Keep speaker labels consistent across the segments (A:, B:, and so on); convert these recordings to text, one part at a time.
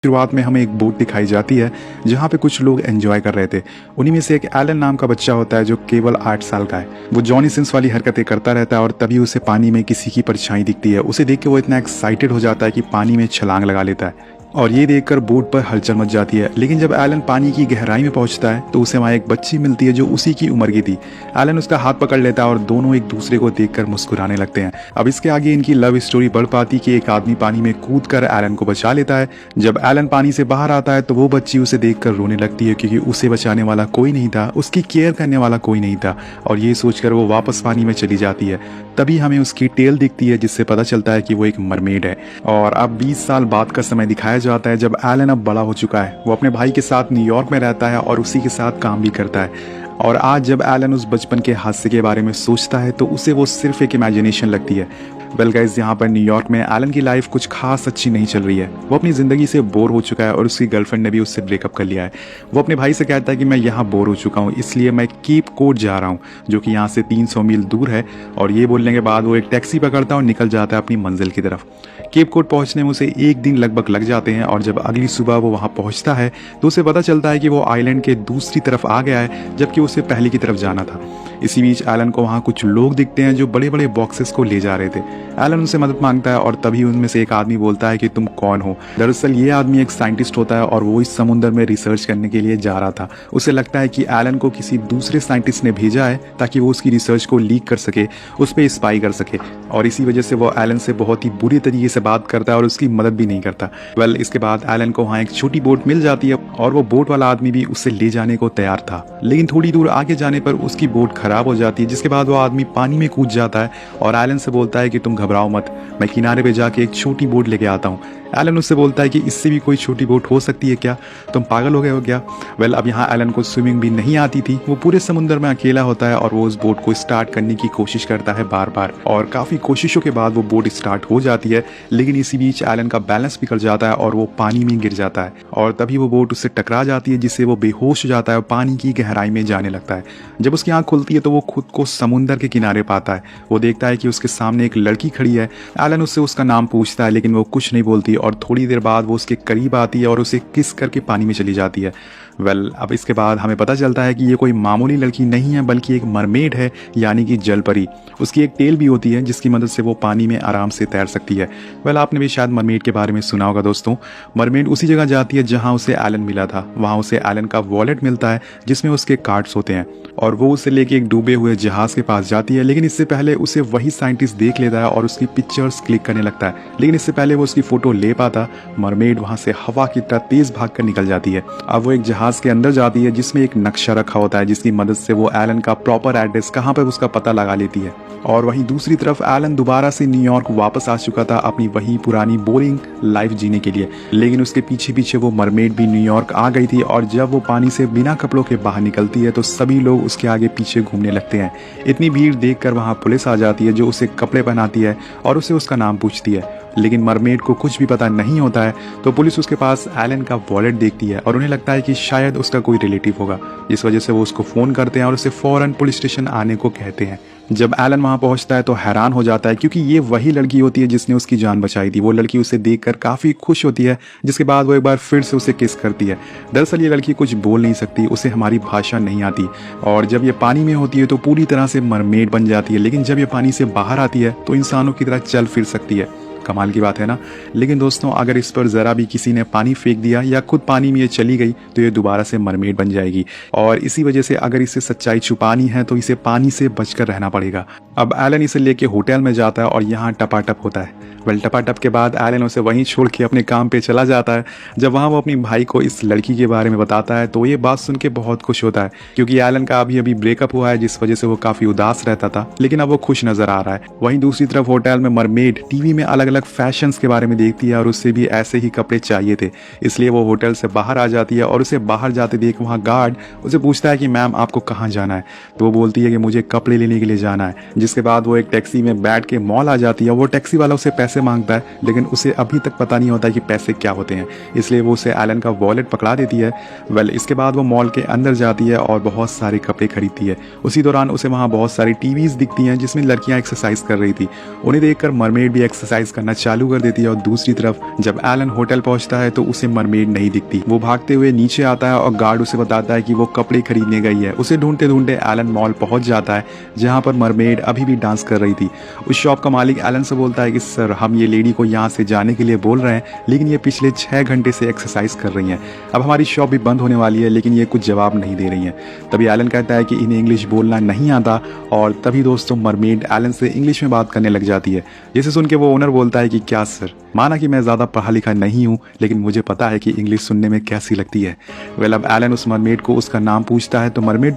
A: शुरुआत में हमें एक बोट दिखाई जाती है जहाँ पे कुछ लोग एंजॉय कर रहे थे। उन्हीं में से एक एलन नाम का बच्चा होता है जो केवल 8 साल का है। वो जॉनी सिंस वाली हरकतें करता रहता है और तभी उसे पानी में किसी की परछाई दिखती है। उसे देख के वो इतना एक्साइटेड हो जाता है कि पानी में छलांग लगा लेता है और ये देखकर बोट पर हलचल मच जाती है। लेकिन जब एलन पानी की गहराई में पहुंचता है तो उसे वहाँ एक बच्ची मिलती है जो उसी की उम्र की थी। एलन उसका हाथ पकड़ लेता है और दोनों एक दूसरे को देखकर मुस्कुराने लगते हैं। अब इसके आगे इनकी लव स्टोरी बढ़ पाती कि एक आदमी पानी में कूद कर एलन को बचा लेता है। जब एलन पानी से बाहर आता है तो वो बच्ची उसे देखकर रोने लगती है क्योंकि उसे बचाने वाला कोई नहीं था, उसकी केयर करने वाला कोई नहीं था और ये सोचकर वो वापस पानी में चली जाती है। तभी हमें उसकी टेल दिखती है जिससे पता चलता है कि वो एक मरमेड है। और अब 20 साल बाद का समय दिखाया जाता है जब एलन अब बड़ा हो चुका है। वो अपने भाई के साथ न्यूयॉर्क में रहता है और उसी के साथ काम भी करता है। और आज जब एलन उस बचपन के हादसे के बारे में सोचता है तो उसे वो सिर्फ एक इमेजिनेशन लगती है। वेल गाइस, यहाँ पर न्यूयॉर्क में एलन की लाइफ कुछ खास अच्छी नहीं चल रही है। वो अपनी ज़िंदगी से बोर हो चुका है और उसकी गर्लफ्रेंड ने भी उससे ब्रेकअप कर लिया है। वो अपने भाई से कहता है कि मैं यहाँ बोर हो चुका हूँ, इसलिए मैं केप कोड जा रहा हूँ जो कि यहाँ से 300 मील दूर है। और ये बोलने के बाद वो एक टैक्सी पकड़ता है और निकल जाता है अपनी मंजिल की तरफ। केप कोड पहुंचने में उसे 1 दिन लगभग लग जाते हैं और जब अगली सुबह वो वहां पहुंचता है तो उसे पता चलता है कि वो आइलैंड के दूसरी तरफ आ गया है जबकि उसे पहले की तरफ जाना था। इसी बीच एलन को वहां कुछ लोग दिखते हैं जो बड़े बड़े बॉक्सेस को ले जा रहे थे। एलन उनसे मदद मांगता है और तभी उनमें से एक आदमी बोलता है कि तुम कौन हो। दरअसल ये आदमी एक साइंटिस्ट होता है और वो इस समुद्र में रिसर्च करने के लिए जा रहा था। उसे लगता है कि एलन को किसी दूसरे साइंटिस्ट ने भेजा है ताकि वो उसकी रिसर्च को लीक कर सके, उस पर स्पाई कर सके। और इसी वजह से वो एलन से बहुत ही बुरी तरीके से बात करता है और उसकी मदद भी नहीं करता। वेल, इसके बाद एलन को वहाँ एक छोटी बोट मिल जाती है और वो बोट वाला आदमी भी उसे ले जाने को तैयार था। लेकिन थोड़ी दूर आगे जाने पर उसकी बोट खराब हो जाती है, जिसके बाद वो आदमी पानी में कूद जाता है और एलन से बोलता है कि तुम घबराओ मत, मैं किनारे पे जाके एक छोटी बोट लेके आता हूँ। एलन उससे बोलता है कि इससे भी कोई छोटी बोट हो सकती है क्या, तुम पागल हो गए हो क्या। वेल, अब यहाँ एलन को स्विमिंग भी नहीं आती थी। वो पूरे समुद्र में अकेला होता है और वो उस बोट को स्टार्ट करने की कोशिश करता है बार बार और काफ़ी कोशिशों के बाद वो बोट स्टार्ट हो जाती है। लेकिन इसी बीच एलन का बैलेंस बिगड़ जाता है और वो पानी में गिर जाता है और तभी वो बोट उससे टकरा जाती है जिससे वो बेहोश हो जाता है और पानी की गहराई में जाने लगता है। जब उसकी आँख खुलती है तो वो खुद को समुद्र के किनारे पाता है। वो देखता है कि उसके सामने एक लड़की खड़ी है। एलन उससे उसका नाम पूछता है लेकिन वो कुछ नहीं बोलती और थोड़ी देर बाद वो उसके करीब आती है और उसे किस करके पानी में चली जाती है। वेल, अब इसके बाद हमें पता चलता है कि ये कोई मामूली लड़की नहीं है बल्कि एक मरमेड है, यानी कि जल परी। उसकी एक टेल भी होती है जिसकी मदद से वो पानी में आराम से तैर सकती है। वेल, आपने भी शायद मरमेड के बारे में सुना होगा दोस्तों। मरमेड उसी जगह जाती है जहाँ उसे एलन मिला था। वहाँ उसे एलन का वॉलेट मिलता है जिसमें उसके कार्ड्स होते हैं और वो उसे लेके एक डूबे हुए जहाज के पास जाती है। लेकिन इससे पहले उसे वही साइंटिस्ट देख लेता है और उसकी पिक्चर्स क्लिक करने लगता है। लेकिन इससे पहले वो उसकी फोटो ले पाता, मरमेड वहाँ से हवा की तरह तेज भाग कर निकल जाती है। अब वो एक जहाज के अंदर जाती है जिसमें एक नक्शा रखा होता है जिसकी मदद से वो एलन का प्रॉपर एड्रेस कहाँ पर उसका पता लगा लेती है। और वहीं दूसरी तरफ एलन दोबारा से न्यूयॉर्क वापस आ चुका था अपनी वही पुरानी बोरिंग लाइफ जीने के लिए। लेकिन उसके पीछे पीछे वो मरमेड भी न्यूयॉर्क आ गई थी और जब वो पानी से बिना कपड़ों के बाहर निकलती है तो सभी लोग उसके आगे पीछे घूमने लगते हैं। इतनी भीड़ देखकर वहाँ पुलिस आ जाती है जो उसे कपड़े पहनाती है और उसे उसका नाम पूछती है। लेकिन मरमेड को कुछ भी पता नहीं होता है तो पुलिस उसके पास एलन का वॉलेट देखती है और उन्हें लगता है कि शायद उसका कोई रिलेटिव होगा। इस वजह से वो उसको फ़ोन करते हैं और उसे फ़ौरन पुलिस स्टेशन आने को कहते हैं। जब एलन वहाँ पहुँचता है तो हैरान हो जाता है क्योंकि ये वही लड़की होती है जिसने उसकी जान बचाई थी। वो लड़की उसे देखकर काफ़ी खुश होती है जिसके बाद वो एक बार फिर से उसे किस करती है। दरअसल ये लड़की कुछ बोल नहीं सकती, उसे हमारी भाषा नहीं आती और जब ये पानी में होती है तो पूरी तरह से मरमेड बन जाती है। लेकिन जब ये पानी से बाहर आती है तो इंसानों की तरह चल फिर सकती है। कमाल की बात है ना। लेकिन दोस्तों, अगर इस पर ज़रा भी किसी ने पानी फेंक दिया या खुद पानी में ये चली गई तो ये दोबारा से मरमेड बन जाएगी और इसी वजह से अगर इसे सच्चाई छुपानी है तो इसे पानी से बचकर रहना पड़ेगा। अब एलन इसे लेके होटल में जाता है और यहाँ टपाटप होता है। वेल, टपाटप के बाद एलन उसे वहीं छोड़ के अपने काम पे चला जाता है। जब वहाँ वो अपनी भाई को इस लड़की के बारे में बताता है तो ये बात सुन के बहुत खुश होता है क्योंकि एलन का अभी अभी ब्रेकअप हुआ है जिस वजह से वो काफ़ी उदास रहता था। लेकिन अब वो खुश नज़र आ रहा है। वहीं दूसरी तरफ होटल में मरमेड टीवी में अलग अलग फैशंस के बारे में देखती है और उससे भी ऐसे ही कपड़े चाहिए थे, इसलिए वो होटल से बाहर आ जाती है और उसे बाहर जाते देख वहाँ गार्ड उसे पूछता है कि मैम आपको कहाँ जाना है। तो वो बोलती है कि मुझे कपड़े लेने के लिए जाना है। जिसके बाद वो एक टैक्सी में बैठ के मॉल आ जाती है। वो टैक्सी वाला उसे पैसे मांगता है लेकिन उसे अभी तक पता नहीं होता कि पैसे क्या होते हैं, इसलिए वो उसे एलन का वॉलेट पकड़ा देती है। वेल, इसके बाद वो मॉल के अंदर जाती है और बहुत सारे कपड़े खरीदती है। उसी दौरान उसे वहाँ बहुत सारी टीवीज दिखती हैं जिसमें लड़कियाँ एक्सरसाइज कर रही थी। उन्हें देखकर मरमेड भी एक्सरसाइज करना करना चालू कर देती है। और दूसरी तरफ जब एलन होटल पहुंचता है तो उसे मरमेड नहीं दिखती। वो भागते हुए नीचे आता है और गार्ड उसे बताता है कि वो कपड़े खरीदने गई है। उसे ढूंढते ढूंढते एलन मॉल पहुंच जाता है जहां पर मरमेड अभी भी डांस कर रही थी। उस शॉप का मालिक एलन से बोलता है कि सर, हम ये लेडी को यहाँ से जाने के लिए बोल रहे हैं, लेकिन ये पिछले 6 घंटे से एक्सरसाइज कर रही हैं। अब हमारी शॉप भी बंद होने वाली है, लेकिन ये कुछ जवाब नहीं दे रही हैं। तभी एलन कहता है कि इन्हें इंग्लिश बोलना नहीं आता और तभी दोस्तों मरमेड एलन से इंग्लिश में बात करने लग जाती है। जिसे सुन के वो ओनर बोलता है कि क्या सर, माना कि मैं ज़्यादा पढ़ा लिखा नहीं हूँ, लेकिन मुझे पता है कि इंग्लिश सुनने में कैसी लगती है। वेल, अब एलन उस मरमेड को उसका नाम पूछता है तो मरमेड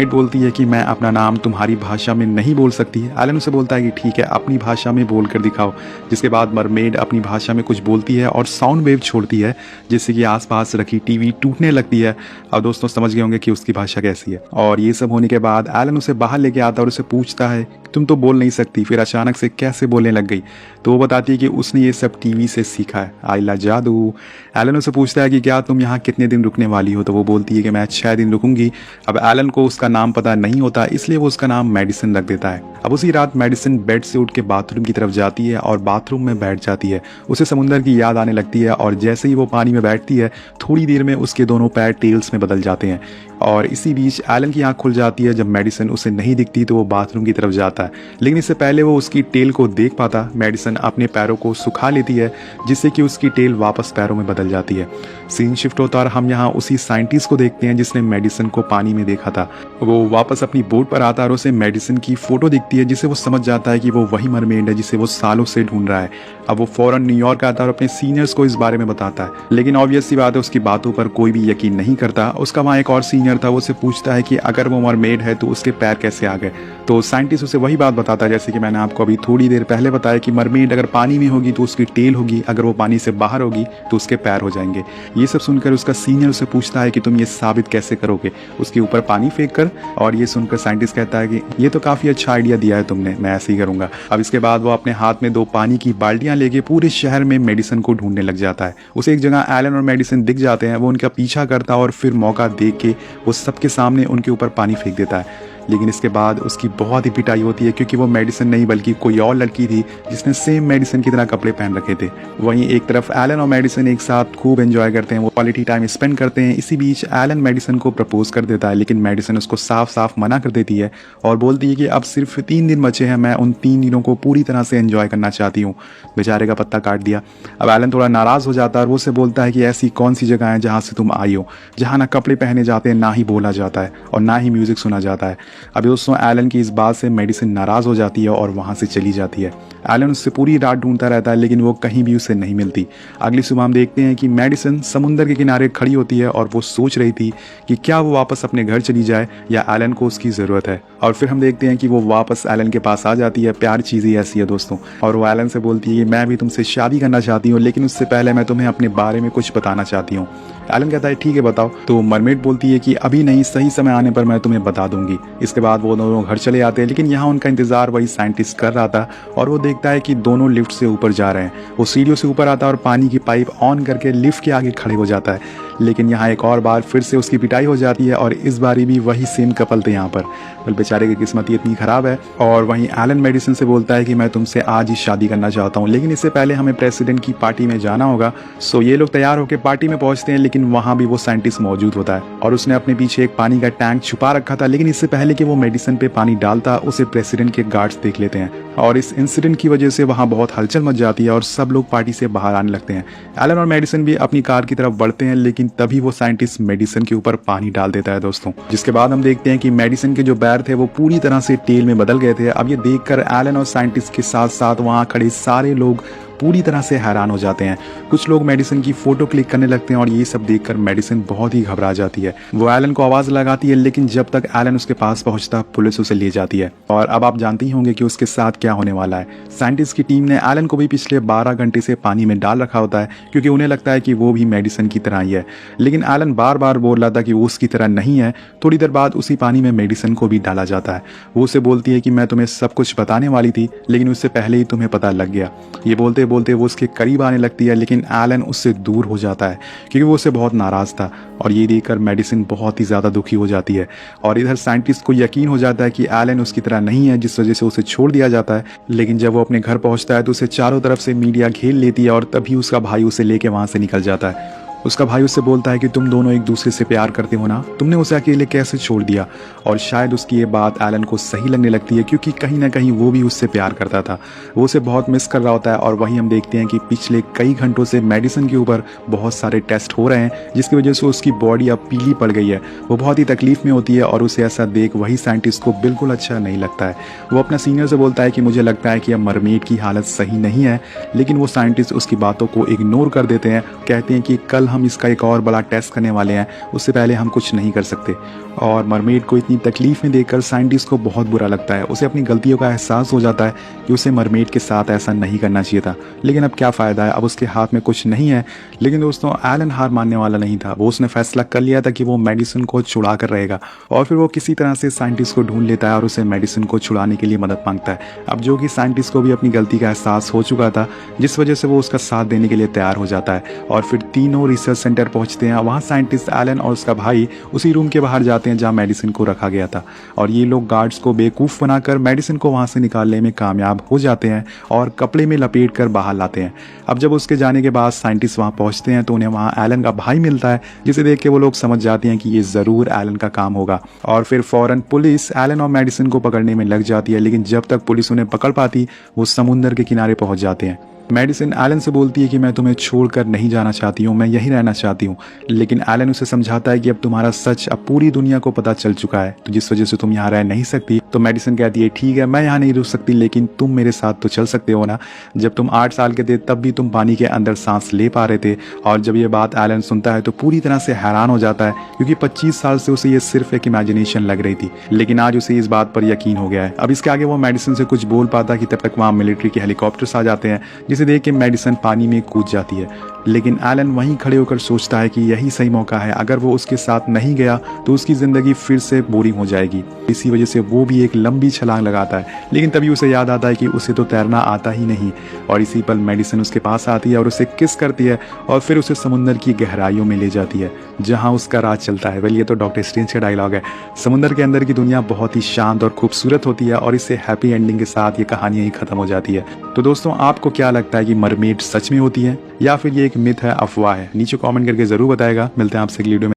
A: बोलती है कि मैं अपना नाम तुम्हारी भाषा में नहीं बोल सकती। एलन उसे बोलता है कि ठीक है, अपनी भाषा में बोल कर दिखाओ। जिसके बाद मरमेड अपनी भाषा में कुछ बोलती है और साउंड वेव छोड़ती है, जिससे कि आसपास रखी टीवी टूटने लगती है। अब दोस्तों समझ गए होंगे कि उसकी भाषा कैसी है। और ये सब होने के बाद एलन उसे बाहर लेके आता है और उसे पूछता है तुम तो बोल नहीं सकती, फिर अचानक से कैसे बोलने लग गई। तो वो बताती है कि उसने ये सब टीवी से सीखा है। आइला जादू। एलन उसे पूछता है कि क्या तुम यहाँ कितने दिन रुकने वाली हो, तो वो बोलती है कि मैं 6 दिन रुकूंगी। अब एलन को उसका नाम पता नहीं होता, इसलिए वो उसका नाम मेडिसिन रख देता है। अब उसी रात मेडिसिन बेड से उठ के बाथरूम की तरफ जाती है और बाथरूम में बैठ जाती है। उसे समुंदर की याद आने लगती है और जैसे ही वो पानी में बैठती है, थोड़ी देर में उसके दोनों पैर टेल्स में बदल जाते हैं। और इसी बीच एलन की आंख खुल जाती है। जब मेडिसिन उसे नहीं दिखती तो वो बाथरूम की तरफ जाता है, लेकिन इससे पहले वो उसकी टेल को देख पाता, मेडिसिन अपने पैरों को सुखा लेती है, जिससे कि उसकी टेल वापस पैरों में बदल जाती है। सीन शिफ्ट होता है और हम यहाँ उसी साइंटिस्ट को देखते हैं जिसने मेडिसिन को पानी में देखा था। वो वापस अपनी बोट पर आता है और उसे मेडिसिन की फोटो दिखती है, जिससे वो समझ जाता है कि वो वही मरमेड है जिसे वो सालों से ढूंढ रहा है। अब वो फौरन न्यूयॉर्क आता है और अपने सीनियर्स को इस बारे में बताता है, लेकिन ऑब्वियस सी बात है उसकी बातों पर कोई भी यकीन नहीं करता। उसका वहाँ एक और सीनियर था, वो उसे पूछता है कि अगर वो मरमेड है तो उसके पैर कैसे आ गए। तो साइंटिस्ट उसे वही बात बताता है जैसे कि मैंने आपको अभी थोड़ी देर पहले बताया कि मरमेड अगर पानी में होगी तो उसकी टेल होगी, अगर वो पानी से बाहर होगी तो उसके पैर हो जाएंगे। ये सब सुनकर उसका सीनियर उसे पूछता है कि तुम ये साबित कैसे करोगे, उसके ऊपर पानी फेंक कर। और ये सुनकर साइंटिस्ट कहता है कि ये तो काफ़ी अच्छा आइडिया दिया है तुमने, मैं ऐसे ही करूँगा। अब इसके बाद वो अपने हाथ में 2 पानी की बाल्टियाँ लेके पूरे शहर में मेडिसिन को ढूंढने लग जाता है। उसे एक जगह एलन और मेडिसिन दिख जाते हैं। वो उनका पीछा करता है और फिर मौका देख के वो सबके सामने उनके ऊपर पानी फेंक देता है। लेकिन इसके बाद उसकी बहुत ही पिटाई होती है, क्योंकि वो मेडिसिन नहीं बल्कि कोई और लड़की थी जिसने सेम मेडिसिन की तरह कपड़े पहन रखे थे। वहीं एक तरफ एलन और मेडिसिन एक साथ खूब एंजॉय करते हैं, वो क्वालिटी टाइम स्पेंड करते हैं। इसी बीच एलन मेडिसिन को प्रपोज कर देता है, लेकिन मेडिसिन उसको साफ साफ मना कर देती है और बोलती है कि अब सिर्फ 3 दिन बचे हैं, मैं उन 3 दिनों को पूरी तरह से एंजॉय करना चाहती हूँ। बेचारे का पत्ता काट दिया। अब एलन थोड़ा नाराज़ हो जाता है और वो उसे बोलता है कि ऐसी कौन सी जगह है जहाँ से तुम आई हो, जहाँ ना कपड़े पहने जाते हैं, ना ही बोला जाता है और ना ही म्यूजिक सुना जाता है। अब दोस्तों एलन की इस बात से मेडिसिन नाराज़ हो जाती है और वहाँ से चली जाती है। एलन उससे पूरी रात ढूंढता रहता है, लेकिन वो कहीं भी उसे नहीं मिलती। अगली सुबह हम देखते हैं कि मेडिसिन समुंदर के किनारे खड़ी होती है और वो सोच रही थी कि क्या वो वापस अपने घर चली जाए या एलन को उसकी ज़रूरत है। और फिर हम देखते हैं कि वो वापस एलन के पास आ जाती है। प्यार चीज़ ही ऐसी है दोस्तों। और वो एलन से बोलती है कि मैं भी तुमसे शादी करना चाहती हूँ, लेकिन उससे पहले मैं तुम्हें अपने बारे में कुछ बताना चाहती हूँ। एलन कहता है ठीक है बताओ। तो मरमेड बोलती है कि अभी नहीं, सही समय आने पर मैं तुम्हें बता दूंगी। इसके बाद वो दोनों घर चले आते हैं, लेकिन यहाँ उनका इंतजार वही साइंटिस्ट कर रहा था और वो देखता है कि दोनों लिफ्ट से ऊपर जा रहे हैं। वो सीढ़ियों से ऊपर आता है और पानी की पाइप ऑन करके लिफ्ट के आगे खड़े हो जाता है। लेकिन यहाँ एक और बार फिर से उसकी पिटाई हो जाती है और इस बारी भी वही सेम कपल थे यहाँ पर। बल बेचारे की किस्मत इतनी ख़राब है। और वहीं एलन मेडिसिन से बोलता है कि मैं तुमसे आज ही शादी करना चाहता हूँ, लेकिन इससे पहले हमें प्रेसिडेंट की पार्टी में जाना होगा। सो ये लोग तैयार होकर पार्टी में पहुँचते हैं, लेकिन वहाँ भी वो साइंटिस्ट मौजूद होता है और उसने अपने पीछे एक पानी का टैंक छुपा रखा था। लेकिन इससे पहले कि वो मेडिसिन पे पानी डालता, उसे प्रेसिडेंट के गार्ड्स देख लेते हैं और इस इंसिडेंट की वजह से वहाँ बहुत हलचल मच जाती है और सब लोग पार्टी से बाहर आने लगते हैं। एलन और मेडिसिन भी अपनी कार की तरफ बढ़ते हैं, लेकिन तभी वो साइंटिस्ट मेडिसिन के ऊपर पानी डाल देता है दोस्तों। जिसके बाद हम देखते हैं कि मेडिसिन के जो पैर थे वो पूरी तरह से टेल में बदल गए थे। अब ये देखकर एलन और साइंटिस्ट के साथ साथ वहाँ खड़े सारे लोग पूरी तरह से हैरान हो जाते हैं। कुछ लोग मेडिसिन की फोटो क्लिक करने लगते हैं और ये सब देखकर मेडिसिन बहुत ही घबरा जाती है। वो एलन को आवाज लगाती है, लेकिन जब तक एलन उसके पास पहुंचता पुलिस उसे ले जाती है। और अब आप जानते ही होंगे कि उसके साथ क्या होने वाला है। साइंटिस्ट की टीम ने एलन को भी पिछले 12 घंटे से पानी में डाल रखा होता है, क्योंकि उन्हें लगता है कि वो भी मेडिसिन की तरह ही है। लेकिन एलन बार बार बोल रहा था कि वो उसकी तरह नहीं है। थोड़ी देर बाद उसी पानी में मेडिसिन को भी डाला जाता है। वो उसे बोलती है कि मैं तुम्हें सब कुछ बताने वाली थी, लेकिन उससे पहले ही तुम्हें पता लग गया। ये बोलते बोलते वो उसके करीब आने लगती है, लेकिन एलन उससे दूर हो जाता है क्योंकि वो उससे बहुत नाराज़ था। और ये देखकर मेडिसिन बहुत ही ज़्यादा दुखी हो जाती है। और इधर साइंटिस्ट को यकीन हो जाता है कि एलन उसकी तरह नहीं है, जिस वजह से उसे छोड़ दिया जाता है। लेकिन जब वो अपने घर पहुंचता है तो उसे चारों तरफ से मीडिया घेर लेती है और तभी उसका भाई उसे लेके वहाँ से निकल जाता है। उसका भाई उससे बोलता है कि तुम दोनों एक दूसरे से प्यार करते हो ना, तुमने उसे अकेले कैसे छोड़ दिया। और शायद उसकी ये बात एलन को सही लगने लगती है क्योंकि कहीं ना कहीं वो भी उससे प्यार करता था, वो उसे बहुत मिस कर रहा होता है। और वहीं हम देखते हैं कि पिछले कई घंटों से मेडिसिन के ऊपर बहुत सारे टेस्ट हो रहे हैं, जिसकी वजह से उसकी बॉडी अब पीली पड़ गई है। वो बहुत ही तकलीफ में होती है और उसे ऐसा देख वही साइंटिस्ट को बिल्कुल अच्छा नहीं लगता है। वो अपना सीनियर से बोलता है कि मुझे लगता है कि अब मरमेड की हालत सही नहीं है, लेकिन वो साइंटिस्ट उसकी बातों को इग्नोर कर देते हैं, कहते हैं कि कल हम इसका एक और बड़ा टेस्ट करने वाले हैं, उससे पहले हम कुछ नहीं कर सकते। और मरमेड को इतनी तकलीफ में देखकर साइंटिस्ट को बहुत बुरा लगता है। उसे अपनी गलतियों का एहसास हो जाता है कि उसे मरमेड के साथ ऐसा नहीं करना चाहिए था, लेकिन अब क्या फ़ायदा है, अब उसके हाथ में कुछ नहीं है। लेकिन दोस्तों एलन हार मानने वाला नहीं था। वो उसने फैसला कर लिया था कि वो मेडिसिन को छुड़ा कर रहेगा। और फिर वो किसी तरह से साइंटिस्ट को ढूंढ लेता है और उसे मेडिसिन को छुड़ाने के लिए मदद मांगता है। अब जो कि साइंटिस्ट को भी अपनी गलती का एहसास हो चुका था, जिस वजह से वो उसका साथ देने के लिए तैयार हो जाता है। और फिर तीनों रिसर्च सेंटर पहुंचते हैं। वहाँ साइंटिस्ट एलन और उसका भाई उसी रूम के बाहर जाते हैं जहाँ मेडिसिन को रखा गया था। और ये लोग गार्ड्स को बेवकूफ़ बनाकर मेडिसिन को वहाँ से निकालने में कामयाब हो जाते हैं और कपड़े में लपेट कर बाहर लाते हैं। अब जब उसके जाने के बाद साइंटिस्ट वहाँ पहुँचते हैं तो उन्हें वहाँ एलन का भाई मिलता है, जिसे देख के वो लोग समझ जाते हैं कि ये ज़रूर एलन का काम होगा। और फिर फ़ौरन पुलिस एलन और मेडिसिन को पकड़ने में लग जाती है, लेकिन जब तक पुलिस उन्हें पकड़ पाती वो समुंदर के किनारे पहुँच जाते हैं। मेडिसिन एलन से बोलती है कि मैं तुम्हें छोड़कर नहीं जाना चाहती हूँ, मैं यहीं रहना चाहती हूँ। लेकिन एलन उसे समझाता है कि अब तुम्हारा सच अब पूरी दुनिया को पता चल चुका है, तो जिस वजह से तुम यहाँ रह नहीं सकती। तो मेडिसिन कहती है ठीक है मैं यहाँ नहीं रुक सकती, लेकिन तुम मेरे साथ तो चल सकते हो ना। जब तुम 8 साल के थे तब भी तुम पानी के अंदर सांस ले पा रहे थे। और जब ये बात एलन सुनता है तो पूरी तरह से हैरान हो जाता है, क्योंकि 25 साल से उसे ये सिर्फ एक इमेजिनेशन लग रही थी, लेकिन आज उसे इस बात पर यकीन हो गया है। अब इसके आगे वो मेडिसिन से कुछ बोल पाता कि तब तक वहाँ मिलिट्री के हेलीकॉप्टर्स आ जाते हैं, जिसे देख के मेडिसिन पानी में कूद जाती है। लेकिन एलन वहीं खड़े होकर सोचता है कि यही सही मौका है, अगर वो उसके साथ नहीं गया तो उसकी ज़िंदगी फिर से बोरिंग हो जाएगी। इसी वजह से वो भी एक लंबी छलांग लगाता है, लेकिन तभी उसे याद आता है कि उसे तो तैरना आता ही नहीं। और इसी पल मेडिसिन उसके पास आती है और उसे किस करती है और फिर उसे समुद्र की गहराइयों में ले जाती है, जहाँ उसका राज चलता है। वेल ये तो डॉक्टर स्ट्रेंज का डायलॉग है। समुद्र के अंदर की दुनिया बहुत ही शांत और खूबसूरत होती है और इससे हैप्पी एंडिंग के साथ ये कहानी यहीं ख़त्म हो जाती है। तो दोस्तों आपको क्या लगता है कि मरमेड सच में होती है या फिर ये एक मिथ है, अफवाह है? नीचे कमेंट करके ज़रूर बताएगा। मिलते हैं आपसे अगली वीडियो में।